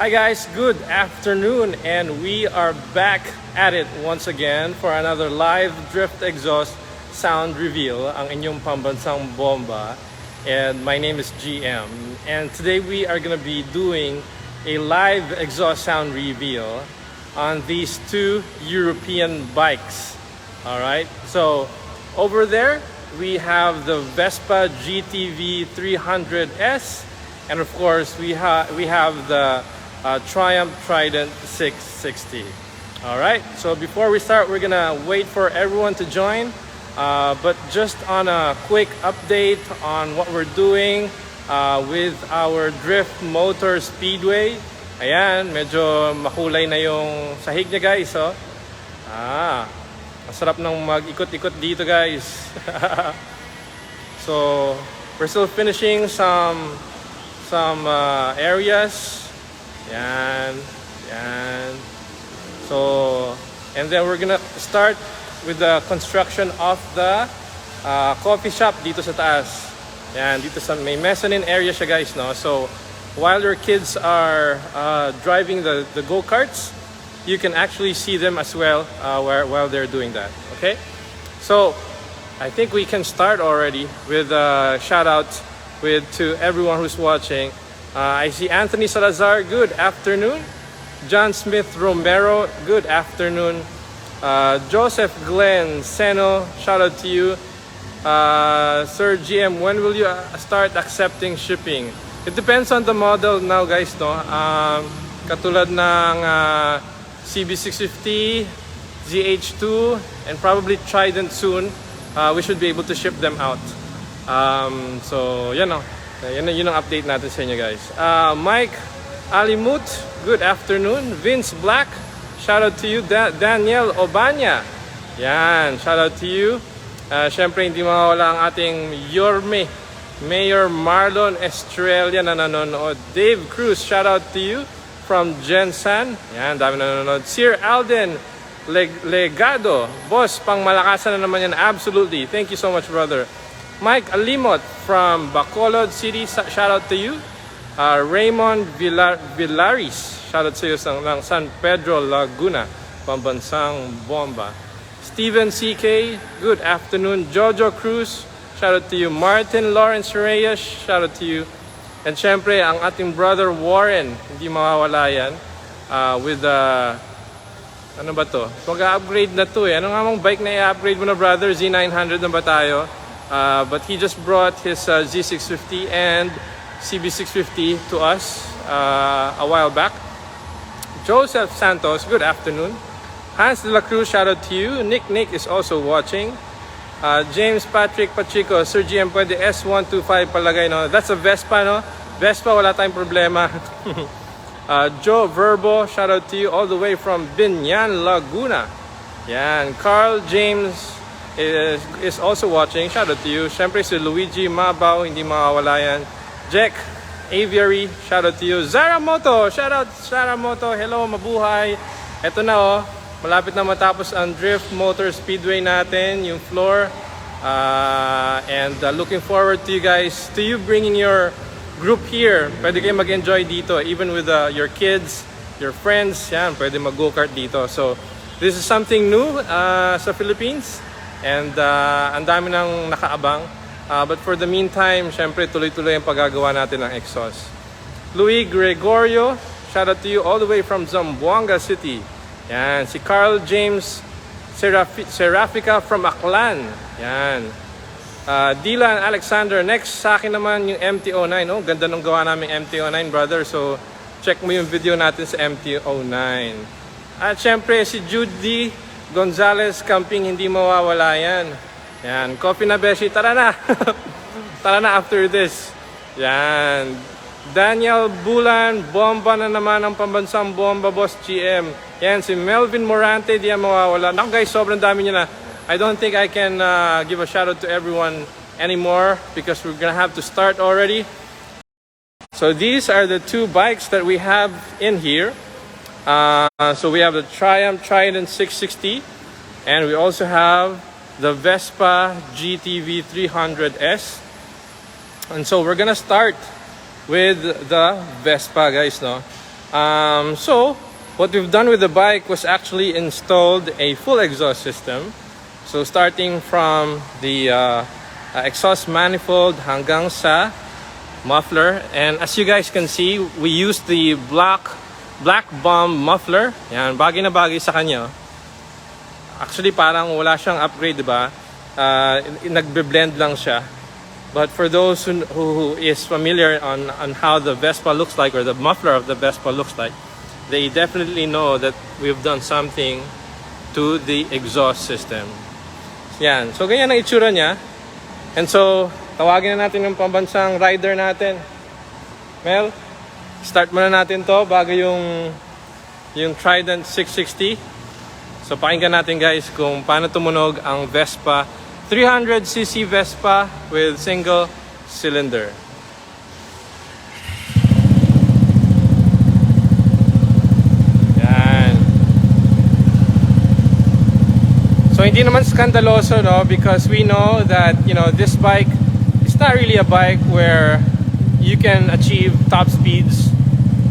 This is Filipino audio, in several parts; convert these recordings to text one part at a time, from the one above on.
Hi guys, good afternoon, and we are back at it once again for another live drift exhaust sound reveal, ang inyong pambansang bomba. And my name is GM, and today we are going to be doing a live exhaust sound reveal on these two European bikes. Alright, so over there we have the Vespa GTV 300S, and of course we have the Triumph Trident 660. Alright, so before we start, we're gonna wait for everyone to join. But just on a quick update on what we're doing with our Drift Motor Speedway. Ayan, medyo makulay na yung sahig niya guys. Oh. Masarap nang mag-ikot-ikot dito guys. So, we're still finishing some areas. Yan. So, and then we're gonna start with the construction of the coffee shop dito sa taas. Yan, dito sa may mezzanine area siya guys, no? So, while your kids are driving the go-karts, you can actually see them as well while they're doing that, okay? So, I think we can start already with shout out to everyone who's watching. I see Anthony Salazar, good afternoon. John Smith Romero, good afternoon. Joseph Glenn Seno, shout out to you. Sir GM, when will you start accepting shipping? It depends on the model now guys, no? Katulad ng CB650, ZH2, and probably Trident soon. We should be able to ship them out. So, yun know. Yun ang update natin sa inyo guys. Mike Alimut, good afternoon. Vince Black, shout out to you. Daniel Obanya, yan, shout out to you. Syempre hindi mawawala ang ating Yorme Mayor Marlon Estrella na nanonood. Dave Cruz, shout out to you from Jensan. Yan, dami nanonood. Sir Alden Legado, boss, pang malakasan na naman yan. Absolutely, thank you so much brother. Mike Alimot from Bacolod City, shout out to you. Raymond Villaris, shout out to you ng San Pedro, Laguna, pambansang bomba. Steven CK, good afternoon. Jojo Cruz, shout out to you. Martin Lawrence Reyes, shout out to you. And syempre, ang ating brother Warren, hindi mawawala yan, with ano ba to? Mag-upgrade na to eh. Ano nga mong bike na i-upgrade mo na brother? Z900 na ba tayo? But he just brought his Z650 and CB650 to us a while back. Joseph Santos, good afternoon. Hans de la Cruz, shout out to you. Nick is also watching. James Patrick Pachico, Sir GM, pwede S125 palagay, no? That's a Vespa, no? Vespa, wala tayong problema. Joe Verbo, shout out to you all the way from Binyan, Laguna. Yan. Carl James is also watching. Shout out to you. Syempre si Luigi Mabaw, hindi mawawala yan. Jack Aviary, shout out to you. Zaramoto, shout out Zaramoto. Hello, mabuhay. Ito na oh, malapit na matapos ang Drift Motor Speedway natin, yung floor. And looking forward to you guys, to you bringing your group here. Pwede kayo mag-enjoy dito, even with your kids, your friends. Yan, pwede mag-go-kart dito. So, this is something new sa Philippines. And ang dami nang nakaabang. But for the meantime, syempre tuloy-tuloy ang paggagawa natin ng exhaust. Louis Gregorio, shout out to you all the way from Zamboanga City. Yan, si Carl James Serafica from Aklan. Yan. Dylan Alexander, next sa akin naman yung MT-09. Oh, ganda nung gawa namin MT-09 brother. So, check mo yung video natin sa MT-09. At syempre si Judy Gonzalez Camping, hindi mawawala yan. Yan, coffee na beshi, tara na. Tara na after this. Yan. Daniel Bulan, bomba na naman ang pambansang bomba, boss GM. Yan, si Melvin Morante, di yan mawawala. Naku guys, sobrang dami niya na. I don't think I can give a shout out to everyone anymore because we're gonna have to start already. So these are the two bikes that we have in here. So we have the Triumph Trident 660, and we also have the Vespa GTV 300S. And so we're gonna start with the Vespa, guys, no? So what we've done with the bike was actually installed a full exhaust system. So starting from the exhaust manifold hanggang sa muffler, and as you guys can see, we used the black bomb muffler. Yan, bagay na bagay sa kanya. Actually parang wala siyang upgrade, diba? Nagbe-blend lang siya. But for those who is familiar on how the Vespa looks like, or the muffler of the Vespa looks like, they definitely know that we've done something to the exhaust system. Yan, so ganyan ang itsura niya. And so tawagin na natin yung pambansang rider natin. Mel, start muna natin to bago yung Trident 660. So pakinggan natin guys kung paano tumunog ang Vespa 300cc Vespa with single cylinder. Yan. So hindi naman skandaloso, no, because we know that, you know, this bike is not really a bike where you can achieve top speeds,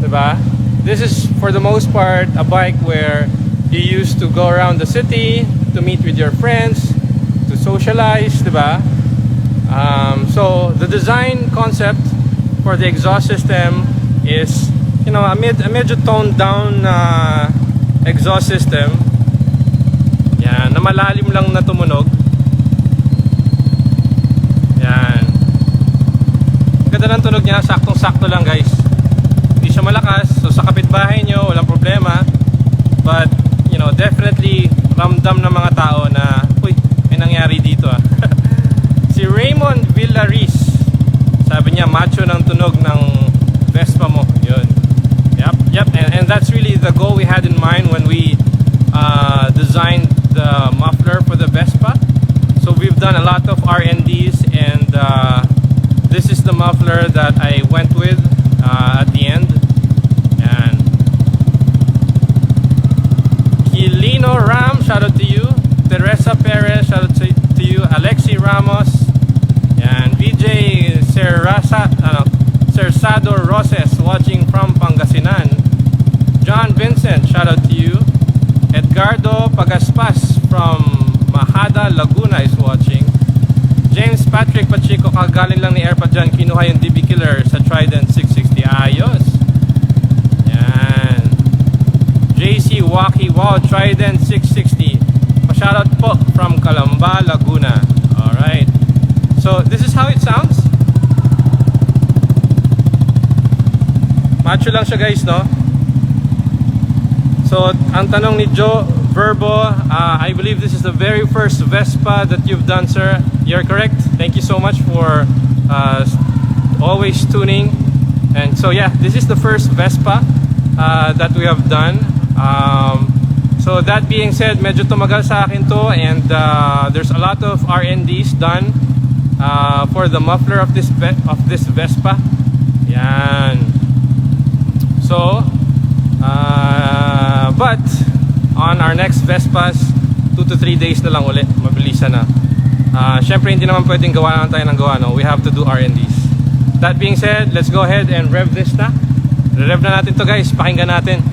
diba? This is for the most part a bike where you used to go around the city to meet with your friends, to socialize, diba? So the design concept for the exhaust system is, you know, a medyo toned down exhaust system. Yan, na malalim lang na tumunog. Yan. Ganda ng tunog niya, saktong-sakto lang guys. Hindi siya malakas, so sa kapitbahay nyo, walang problema. But, you know, definitely ramdam ng mga tao na, uy, may nangyari dito ah. Si Raymond Villaris, sabi niya, macho ng tunog ng Vespa mo. Yun. Yep. And that's really the goal we had in mind when we designed the muffler for the Vespa. So we've done a lot of R&Ds, and this is the muffler that I went with at the end. And Kilino Ram, shout out to you. Teresa Perez, shout out to you. Alexi Ramos, and VJ Sersado Roses, watching from Pangasinan. John Vincent, shout out to you. Edgardo Pagaspas from Mahada, Laguna is watching. James Patrick Pachico, kagaling lang ni Airpa dyan, kinuha yung DB Killer sa Trident 660. Ayos. Yan. JC Waki, wow, Trident 660. Pa-shoutout po from Calamba, Laguna. Alright. So, this is how it sounds. Macho lang siya guys, no? So, ang tanong ni Joe Verbo, I believe this is the very first Vespa that you've done, sir. You're correct. Thank you so much for always tuning. And so yeah, this is the first Vespa that we have done. So that being said, medyo tumagal sa akin to, and there's a lot of R&Ds done for the muffler of this Vespa. Yan. So, but on our next Vespas, 2 to 3 days na lang ulit, mabilisan na. Syempre hindi naman pwedeng gawa naman tayo ng gawa, no? We have to do R&Ds. That being said, let's go ahead and rev this na. Rev na natin to guys, pakinggan natin.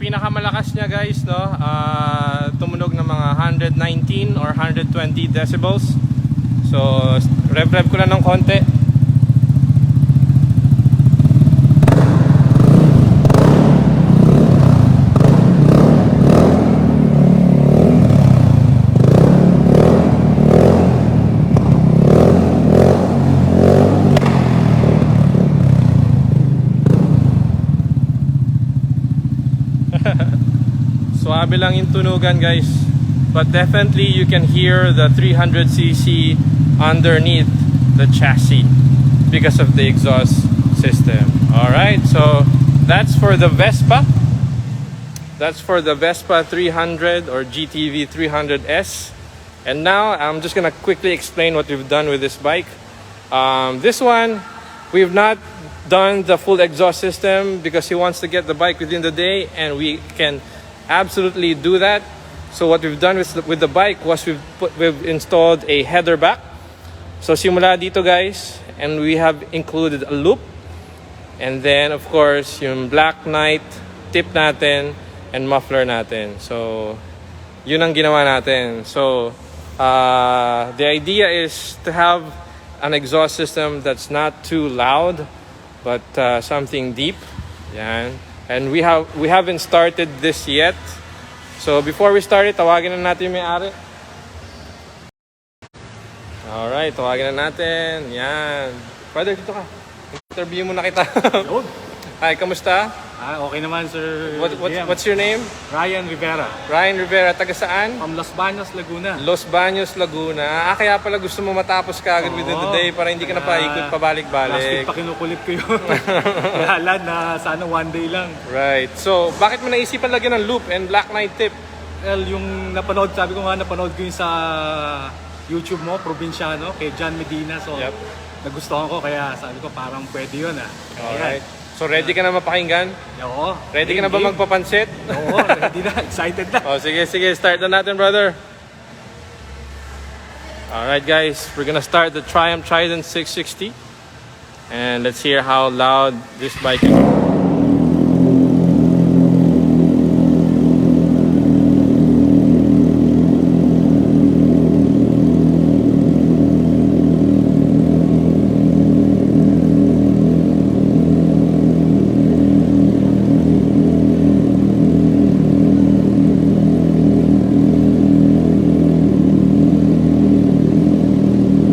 Pinakamalakas niya guys, no, tumunog ng mga 119 or 120 decibels. So rev ko lang ng konti. Suabe lang yung tunugan guys, but definitely you can hear the 300cc underneath the chassis because of the exhaust system. Alright, so that's for the Vespa. That's for the Vespa 300 or GTV 300S. And now I'm just gonna quickly explain what we've done with this bike. This one, we've not done the full exhaust system because he wants to get the bike within the day, and we can absolutely do that. So what we've done with the bike was we've installed a headerback. So simula dito guys, and we have included a loop, and then of course yung black knight tip natin and muffler natin. So yun ang ginawa natin. So the idea is to have an exhaust system that's not too loud, but something deep. Yan. And we haven't started this yet. So before we start it, tawagin na natin yung may-ari. Alright, tawagin na natin. Yan. Brother, dito ka. Interview mo na kita. Hi, kamusta? Okay naman, sir. What's your name? Ryan Rivera. Ryan Rivera, taga saan? From Los Baños, Laguna. Los Baños, Laguna. Kaya pala gusto mo matapos ka agad within the day para hindi ka na paikot pabalik-balik. Last week pa kinukulit ko yun. Kaya alam na sana one day lang. Right. So, bakit mo naisipan lagyan ng loop and black knight tip? Well, yung napanood ko yung sa YouTube mo, Provinciano, kay John Medina. So, nagustuhan ko kaya sabi ko parang pwede yun Alright. So ready ka na mapakinggan? Oo. Ready ka na ba magpapansit? Oo, ready na. Excited na. Sige. Start na natin, brother. Alright guys, we're gonna start the Triumph Trident 660. And let's hear how loud this bike is.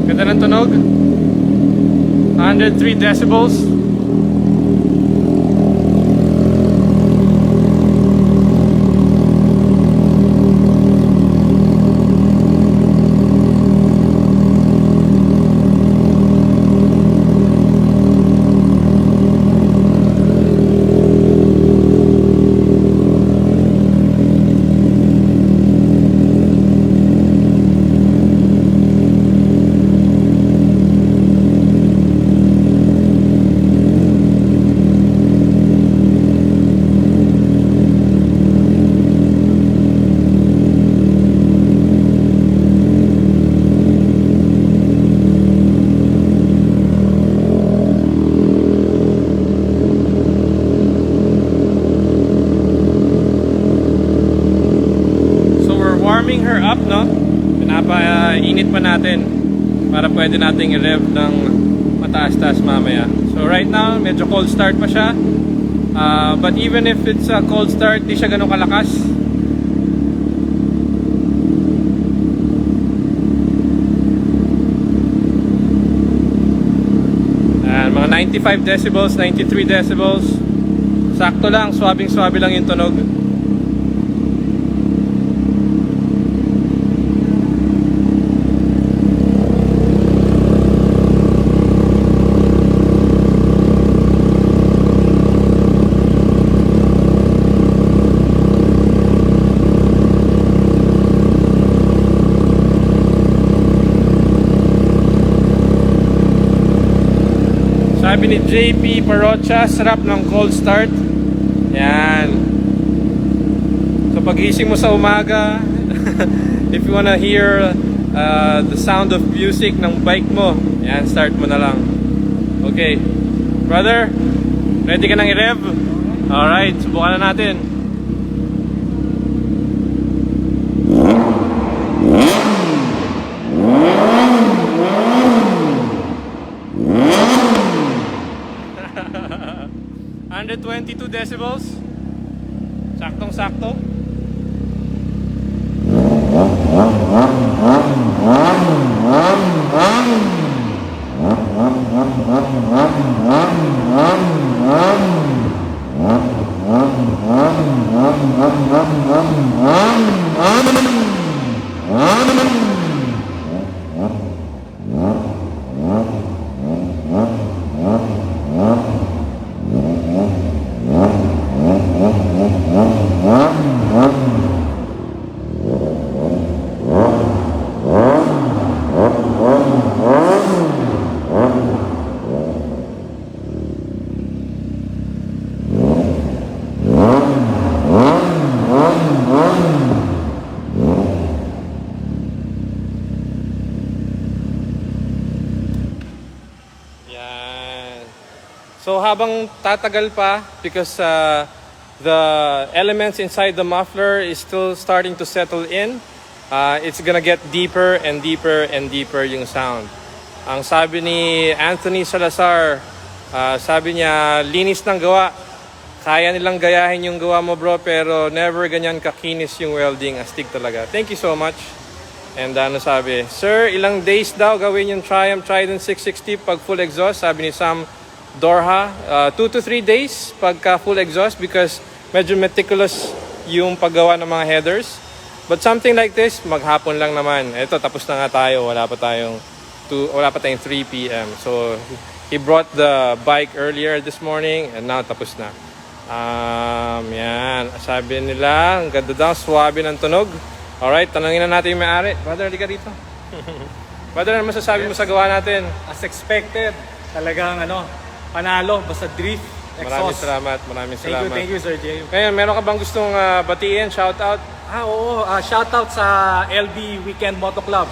Ganda ng tunog. 103 decibels. Warming her up, no? Pinapa-init pa natin para pwede nating i-rev ng mataas-taas mamaya. So right now, medyo cold start pa siya. But even if it's a cold start, di siya ganun kalakas. And mga 95 decibels, 93 decibels. Sakto lang, swabing-swabe lang yung tunog. Sabi ni JP Parocha, sarap ng cold start. Yan. So pagising mo sa umaga, if you wanna hear the sound of music ng bike mo, yan, start mo na lang. Okay. Brother, ready ka nang i-rev? Alright, subukan na natin. Under 22 decibels. Saktong-sakto. So habang tatagal pa, because the elements inside the muffler is still starting to settle in, it's gonna get deeper and deeper and deeper yung sound. Ang sabi ni Anthony Salazar, sabi niya, linis ng gawa. Kaya nilang gayahin yung gawa mo bro, pero never ganyan kakinis yung welding. Astig talaga. Thank you so much. And ano sabi, Sir, ilang days daw gawin yung Triumph Trident 660 pag full exhaust? Sabi ni Sam Dorha, 2 to 3 days pagka full exhaust because medyo meticulous yung paggawa ng mga headers. But something like this, maghapon lang naman. Ito, tapos na nga tayo. Wala pa tayong 3 p.m. So, he brought the bike earlier this morning and now tapos na. Yan. Sabi nila, ang ganda daw, swabe ng tunog. Alright, tanongin na natin yung may-ari. Brother, di ka dito. Brother, ano masasabi mo sa gawa natin? As expected, talagang panalo, basta drift, exhaust. Maraming salamat. Thank you, Sir Jay. Ngayon, meron ka bang gustong batiin, shoutout? Oo, shoutout sa LB Weekend Moto Club.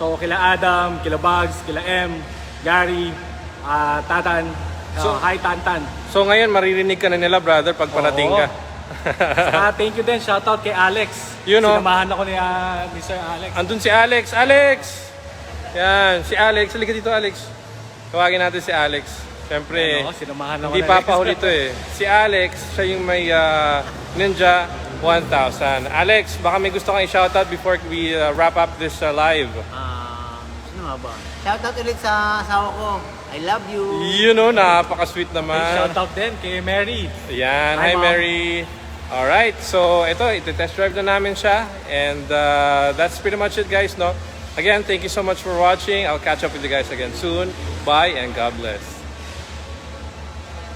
So, kila Adam, kila Bugs, kila M, Gary, Tatan, hi Tantan. So ngayon, maririnig ka na nila, brother, pag parating ka. Thank you din, shoutout kay Alex. Sinamahan ako ni Sir Alex. Andun si Alex. Alex! Yan, si Alex. Halika dito, Alex. Tawagin natin si Alex. Siyempre, sinamahan ako hindi papahuli to eh. Si Alex, siya yung may Ninja 1000. Alex, baka may gusto kang i-shoutout before we wrap up this live. Sino nga ba? Shoutout ulit sa asawa ko. I love you. You know, napaka-sweet naman. Shoutout din kay Mary. Yan, hi Mary. Alright, so ito, iti-test drive na namin siya. And that's pretty much it guys, no? Again, thank you so much for watching. I'll catch up with you guys again soon. Bye and God bless.